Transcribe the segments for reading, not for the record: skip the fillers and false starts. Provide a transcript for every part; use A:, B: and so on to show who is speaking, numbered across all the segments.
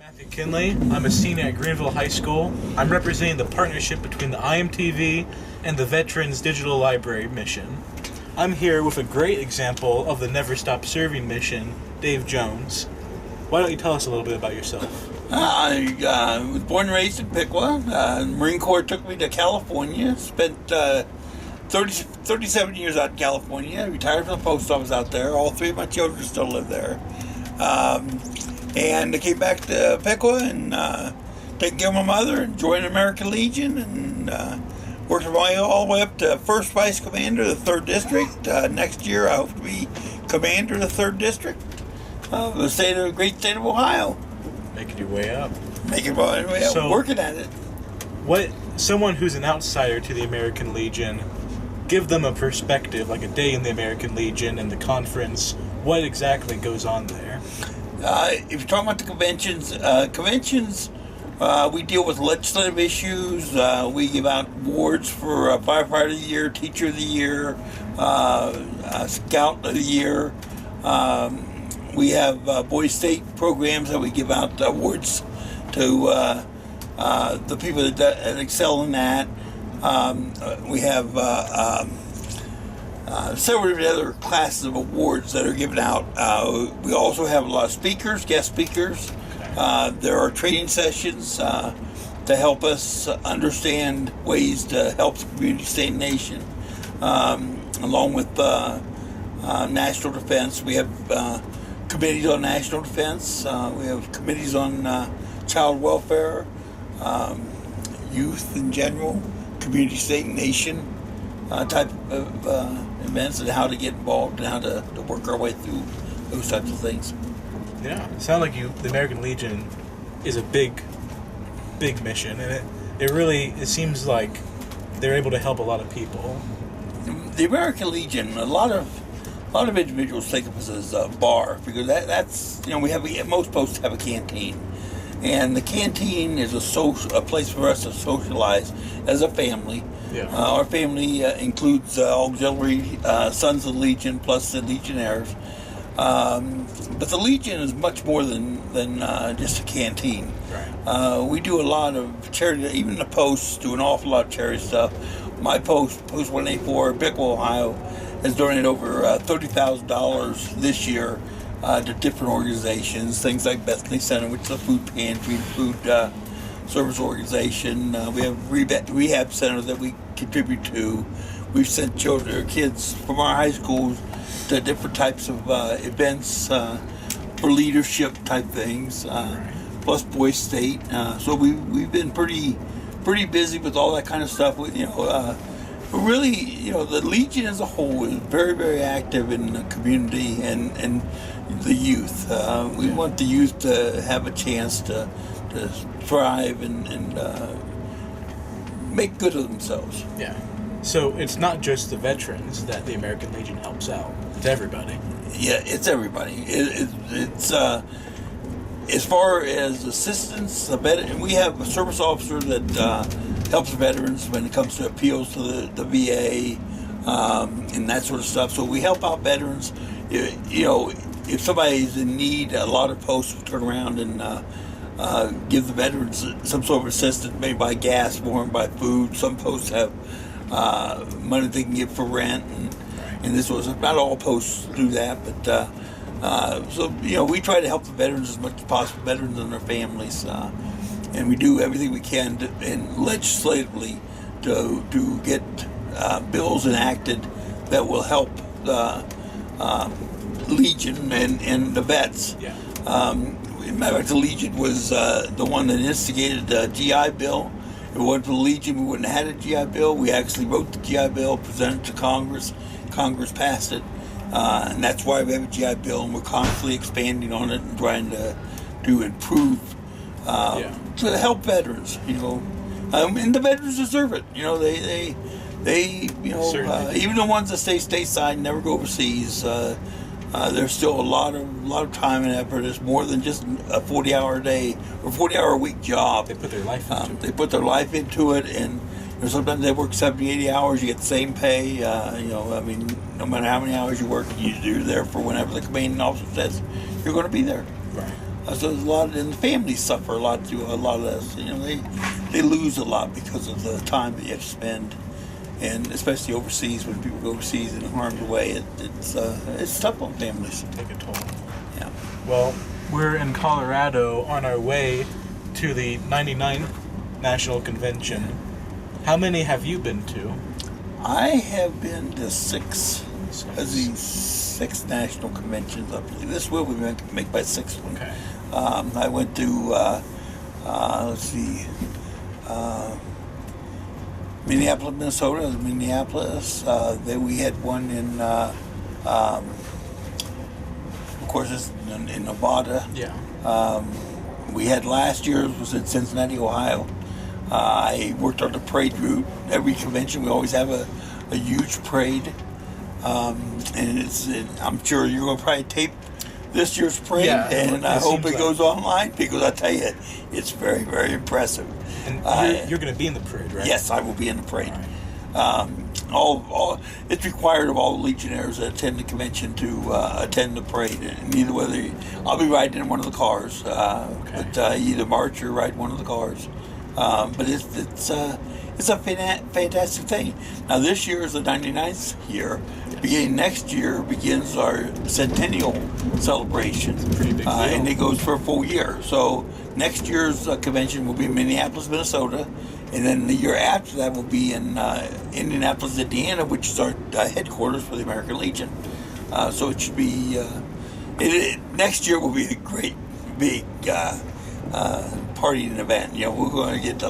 A: Matthew Kinley. I'm a senior at Greenville High School. I'm representing the partnership between the IMTV and the Veterans Digital Library mission. I'm here with a great example of the Never Stop Serving mission, Dave Jones. Why don't you tell us a little bit about yourself?
B: I was born and raised in Piqua. The Marine Corps took me to California. Spent 37 years out in California. Retired from the post office out there. All three of my children still live there. And I came back to Piqua and taking care of my mother and joined the American Legion and worked my way all the way up to First Vice Commander of the 3rd District. Next year I hope to be Commander of the 3rd District of the great state of Ohio.
A: Making your way up.
B: Making my way up, working at it.
A: Someone who's an outsider to the American Legion, give them a perspective, like a day in the American Legion and the conference. What exactly goes on there?
B: If you're talking about the conventions, we deal with legislative issues. We give out awards for Firefighter of the Year, Teacher of the Year, Scout of the Year. We have Boys State programs that we give out awards to the people that excel in that. We have several other classes of awards that are given out. We also have a lot of speakers, guest speakers. There are training sessions to help us understand ways to help the community, state, and nation. Along with national defense, we have committees on national defense. We have committees on child welfare, youth in general, community, state, and nation type of events, and how to get involved and how to work our way through those types of things.
A: Yeah, it sounds like the American Legion is a big mission, and it seems like they're able to help a lot of people.
B: The American Legion, a lot of individuals think of us as a bar, because that's most posts have a canteen, and the canteen is a place for us to socialize as a family.
A: Yeah.
B: Our family includes auxiliary Sons of the Legion plus the Legionnaires. But the Legion is much more than just a canteen.
A: Right.
B: We do a lot of charity, even the Posts do an awful lot of charity stuff. My Post 184, Piqua, Ohio, has donated over $30,000 this year to different organizations, things like Bethany Center, which is a food pantry, food service organization. We have rehab center that we contribute to. We've sent kids from our high schools to different types of events for leadership type things, plus Boys State. So we've been pretty busy with all that kind of stuff. Really, the Legion as a whole is very, very active in the community and the youth. We want the youth to have a chance to thrive and make good of themselves.
A: Yeah. So it's not just the veterans that the American Legion helps out. It's everybody.
B: Yeah, it's everybody. It's as far as assistance, we have a service officer that helps veterans when it comes to appeals to the VA and that sort of stuff. So we help out veterans. If somebody's in need, a lot of posts will turn around and give the veterans some sort of assistance, maybe buy gas for them, buy food. Some posts have money they can get for rent, and this was not all posts do that, but we try to help the veterans as much as possible, veterans and their families, and we do everything we can and legislatively to get bills enacted that will help the Legion and the vets.
A: Yeah.
B: Matter of fact, the Legion was the one that instigated the GI Bill. If it wasn't for the Legion, we wouldn't have had a GI Bill. We actually wrote the GI Bill, presented it to Congress. Congress passed it, and that's why we have a GI Bill, and we're constantly expanding on it and trying to improve to help veterans. And the veterans deserve it. They even the ones that stay stateside and never go overseas. There's still a lot of time and effort. It's more than just a 40-hour day or 40-hour-a-week job.
A: They put their life into it.
B: They put their life into it, and sometimes they work 70, 80 hours. You get the same pay. No matter how many hours you work, you're there for whenever the commanding officer says you're going to be there.
A: Right.
B: So there's a lot, and the families suffer a lot through a lot of this. You know, they lose a lot because of the time that you have to spend, and especially overseas, when people go overseas in harm's way, it's tough on families.
A: Take a toll.
B: Yeah.
A: Well, we're in Colorado on our way to the 99th National Convention. How many have you been to?
B: I have been to six of these 6 national conventions, I believe. This will make my 6th one.
A: Okay.
B: I went to, Minneapolis, Minnesota. Minneapolis. Then we had one in, of course, it's in Nevada.
A: Yeah.
B: We had last year's was in Cincinnati, Ohio. I worked on the parade route. Every convention, we always have a huge parade. And I'm sure you're going to probably tape this year's parade,
A: Yeah,
B: and I hope it goes online, because I tell you, it's very, very impressive.
A: And you're going to be in the parade, right?
B: Yes, I will be in the parade.
A: Right.
B: It's required of all Legionnaires that attend the convention to attend the parade. And either whether I'll be riding in one of the cars, but either march or ride one of the cars. But it's a fantastic thing. Now this year is the 99th year. Beginning next year begins our centennial celebration,
A: Pretty big deal.
B: and it goes for a full year. So next year's convention will be in Minneapolis, Minnesota, and then the year after that will be in Indianapolis, Indiana, which is our headquarters for the American Legion. So it should be next year will be a great big partying event. You know, we're going to get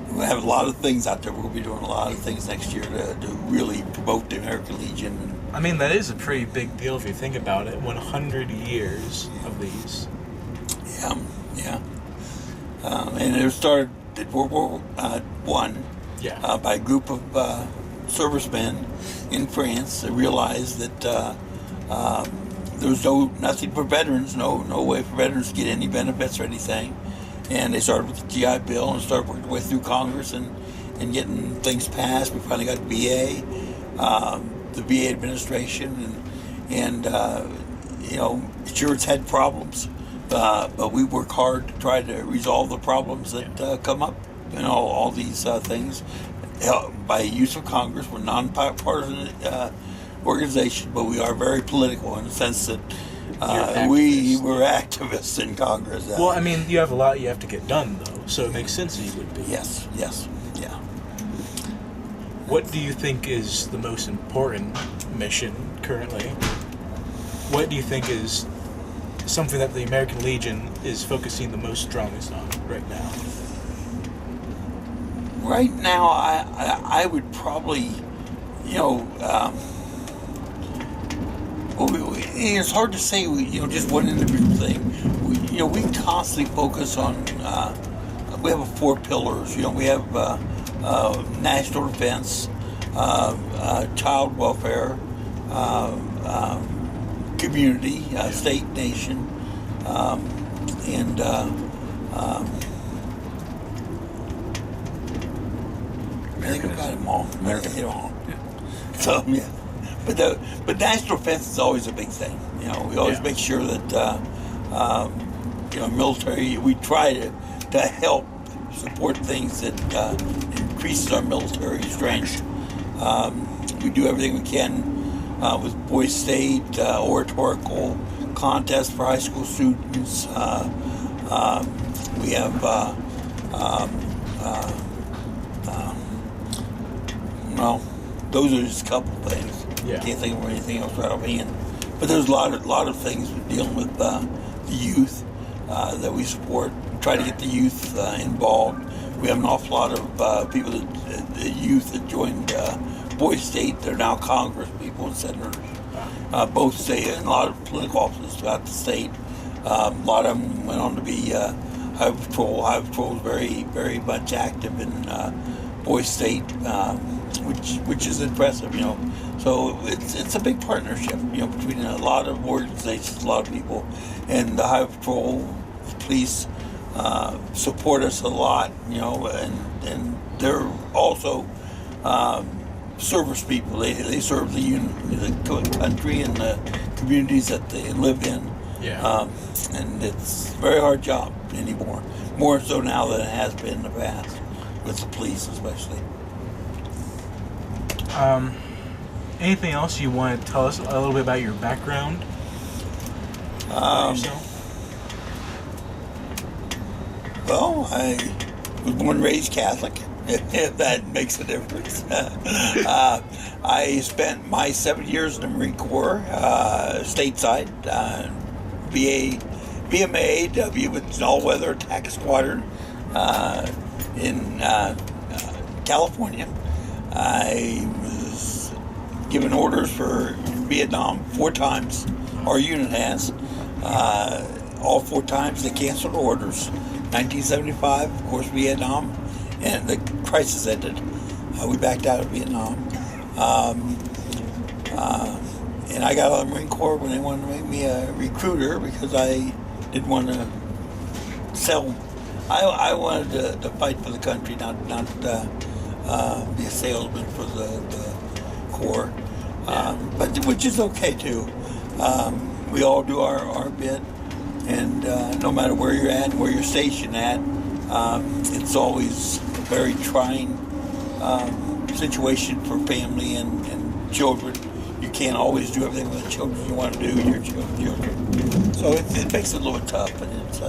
B: we're going to have a lot of things out there. We're going to be doing a lot of things next year to really promote the American Legion.
A: I mean, that is a pretty big deal if you think about it. 100 years of these.
B: Yeah. And it started at World War One.
A: Yeah.
B: By a group of servicemen in France. They realized that there was nothing for veterans, no way for veterans to get any benefits or anything. And they started with the GI Bill and started working their way through Congress and getting things passed. We finally got the VA administration, and sure, it's had problems, but we work hard to try to resolve the problems that come up. You know, all these things by use of Congress. We're non-partisan organization, but we are very political in the sense that we were activists in Congress.
A: Well, I mean, you have a lot you have to get done, though, so it makes sense that you would be.
B: Yes, yeah.
A: What do you think is the most important mission currently? What do you think is something that the American Legion is focusing the most strongest on right now?
B: Right now, I would probably, it's hard to say, just one individual thing. We constantly focus on, we have 4 pillars. We have national defense, child welfare, community, state, nation, and I think I've got them all.
A: American.
B: Hit them all. So, yeah. But national defense is always a big thing. We always make sure that military. We try to help support things that increases our military strength. We do everything we can with Boys State, oratorical contests for high school students. We have those are just a couple of things.
A: Yeah.
B: Can't think of anything else right offhand. But there's a lot of things we're dealing with the youth that we support. We try to get the youth involved. We have an awful lot of people, the youth that joined Boys State. They're now Congress people and senators. Both state and a lot of political offices throughout the state. A lot of them went on to be Highway Patrol. Highway Patrol is very, very much active in Boys State, which is impressive, So it's a big partnership, between a lot of organizations, a lot of people, and the Highway Patrol, the police support us a lot, and they're also service people. They serve the country and the communities that they live in.
A: Yeah.
B: And it's a very hard job anymore. More so now than it has been in the past, with the police especially.
A: Anything else you want to tell us a little bit about your background? About yourself?
B: Well, I was born and raised Catholic, if that makes a difference. I spent my 7 years in the Marine Corps, stateside, BMAAW with an all-weather attack squadron in California. I was given orders for Vietnam 4 times. Our unit has. All 4 times they canceled orders. 1975, of course, Vietnam, and the crisis ended. We backed out of Vietnam. And I got out of the Marine Corps when they wanted to make me a recruiter because I didn't want to sell. I wanted to fight for the country, not be a salesman for the Corps. But which is okay too. We all do our bit, and no matter where you're at, where you're stationed at, it's always a very trying situation for family and children. You can't always do everything with the children you want to do with your children. So it makes it a little tough, but it's.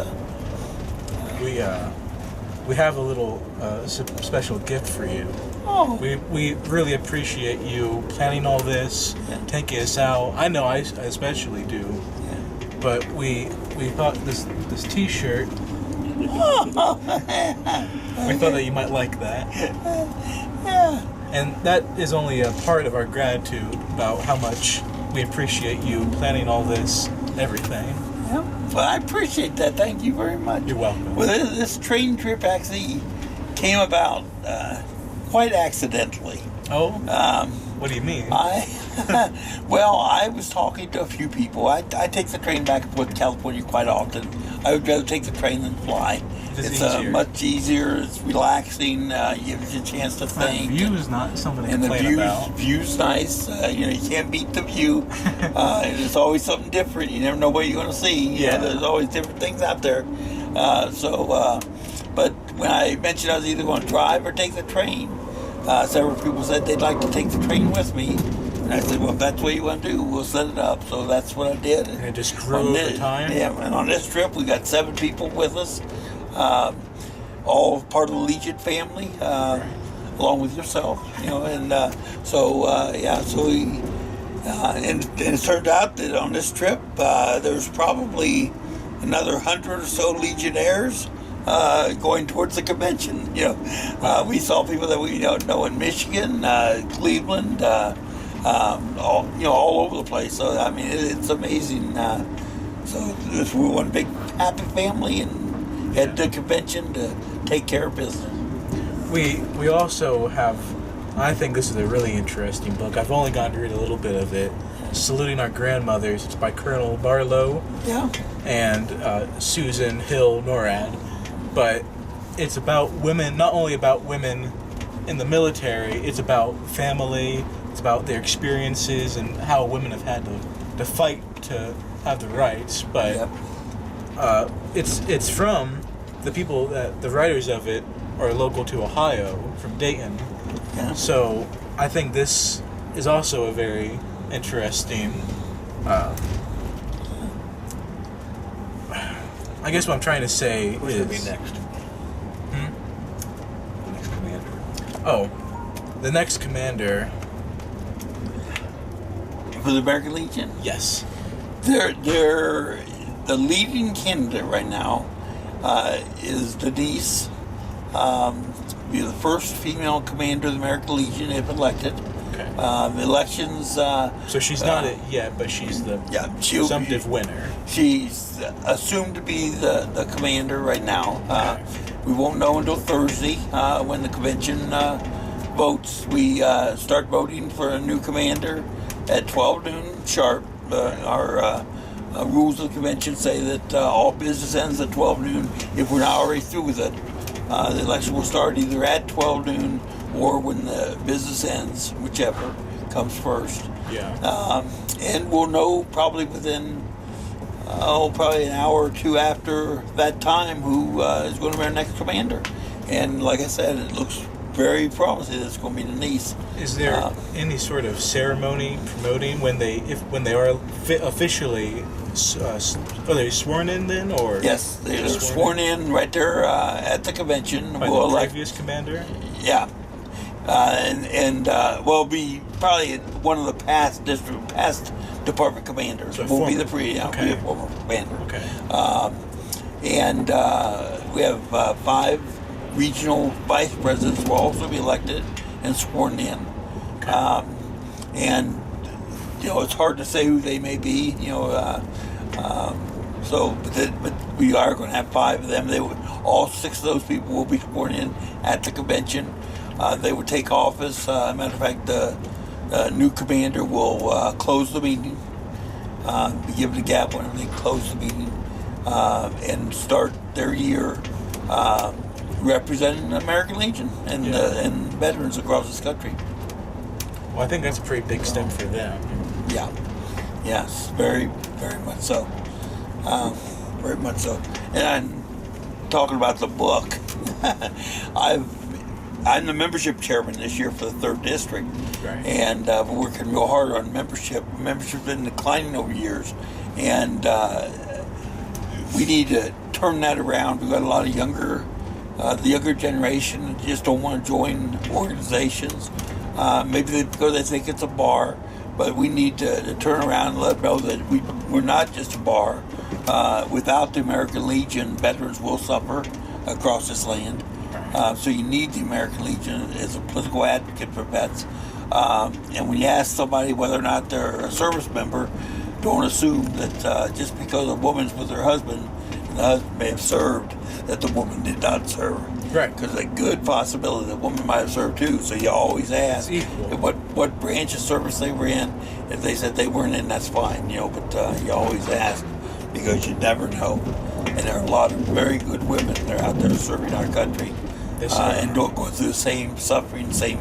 A: We have a little special gift for you.
B: Oh.
A: We really appreciate you planning all this, taking us out. I know I especially do.
B: Yeah.
A: But we thought this T-shirt. We thought that you might like that.
B: Yeah.
A: And that is only a part of our gratitude about how much we appreciate you planning all this, everything.
B: Yeah. Well, I appreciate that. Thank you very much.
A: You're welcome.
B: Well, this train trip actually came about quite accidentally.
A: Oh? What do you mean?
B: I was talking to a few people. I take the train back and forth to California quite often. I would rather take the train than fly. It's much easier. It's relaxing. Gives you a chance to think.
A: The view is not something to
B: and
A: complain about.
B: And the view's nice. You can't beat the view. There's always something different. You never know what you're going to see.
A: Yeah.
B: There's always different things out there. But when I mentioned I was either going to drive or take the train, several people said they'd like to take the train with me. And I said, well, if that's what you want to do, we'll set it up. So that's what I did.
A: And it just grew over time?
B: Yeah, and on this trip, we got 7 people with us, all part of the Legion family, along with yourself, and and it turned out that on this trip, there's probably another 100 or so Legionnaires going towards the convention. We saw people that we know in Michigan, Cleveland, all over the place. So I mean, it's amazing. So we're one big happy family and head to the convention to take care of business.
A: We also have. I think this is a really interesting book. I've only gotten to read a little bit of it. Saluting Our Grandmothers. It's by Colonel Barlow.
B: Yeah.
A: And Susan Hill Norad. But it's about women, not only about women in the military, it's about family, it's about their experiences and how women have had to fight to have the rights. But it's from the people that the writers of it are local to Ohio, from Dayton.
B: Yeah.
A: So I think this is also a very interesting. I guess what I'm trying to say
C: Who's
A: is.
C: going to be next? The next commander.
A: Oh, the next commander.
B: For the American Legion,
A: Yes.
B: they're the leading candidate right now is Denise. Be the first female commander of the American Legion if elected.
A: Okay.
B: The elections.
A: So she's not it yet, but she's the presumptive winner.
B: She's assumed to be the commander right now.
A: Okay.
B: We won't know until Thursday when the convention votes. We start voting for a new commander at 12 noon sharp. Our rules of the convention say that all business ends at 12 noon if we're not already through with it. The election will start either at 12 noon or when the business ends, whichever comes first.
A: Yeah.
B: And we'll know probably within probably an hour or two after that time, who is going to be our next commander. And like I said, it looks very promising. It's going to be Denise.
A: Is there any sort of ceremony promoting when they are officially are they sworn in then, or
B: Yes, they're sworn in right there at the convention.
A: by the previous commander?
B: Yeah, we'll be probably one of the past department commanders.
A: So
B: We'll be
A: former.
B: the
A: Okay.
B: former commander.
A: Okay.
B: We have 5 regional vice presidents will also be elected and sworn in.
A: Okay.
B: And it's hard to say who they may be. But we are going to have 5 of them. All 6 of those people will be sworn in at the convention. They will take office. Matter of fact, the new commander will close the meeting, be given the gavel and they close the meeting, and start their year representing the American Legion and and veterans across this country.
A: Well, I think that's a pretty big step for them.
B: Yeah. Yes. Very, very much so. Very much so. And I'm talking about the book. I'm the membership chairman this year for the 3rd District.
A: Right.
B: And we're working real hard on membership. Membership's been declining over years. And we need to turn that around. We've got a lot of the younger generation just don't want to join organizations. Maybe because they think it's a bar. But we need to turn around and let them know that we're not just a bar. Without the American Legion, veterans will suffer across this land. So you need the American Legion as a political advocate for vets. And when you ask somebody whether or not they're a service member, don't assume that just because a woman's with her husband, and the husband may have served, that the woman did not serve.
A: Right.
B: Because there's a good possibility that woman might have served too. So you always ask what branch of service they were in. If they said they weren't in, that's fine, but you always ask because you never know. And there are a lot of very good women that are out there serving our country and don't go through the same suffering, same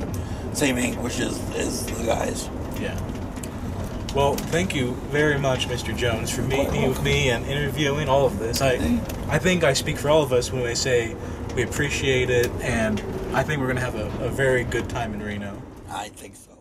B: anguish as the guys.
A: Yeah. Well, thank you very much, Mr. Jones, for meeting with me and interviewing all of this. I think I speak for all of us when I say we appreciate it, and I think we're going to have a very good time in Reno.
B: I think so.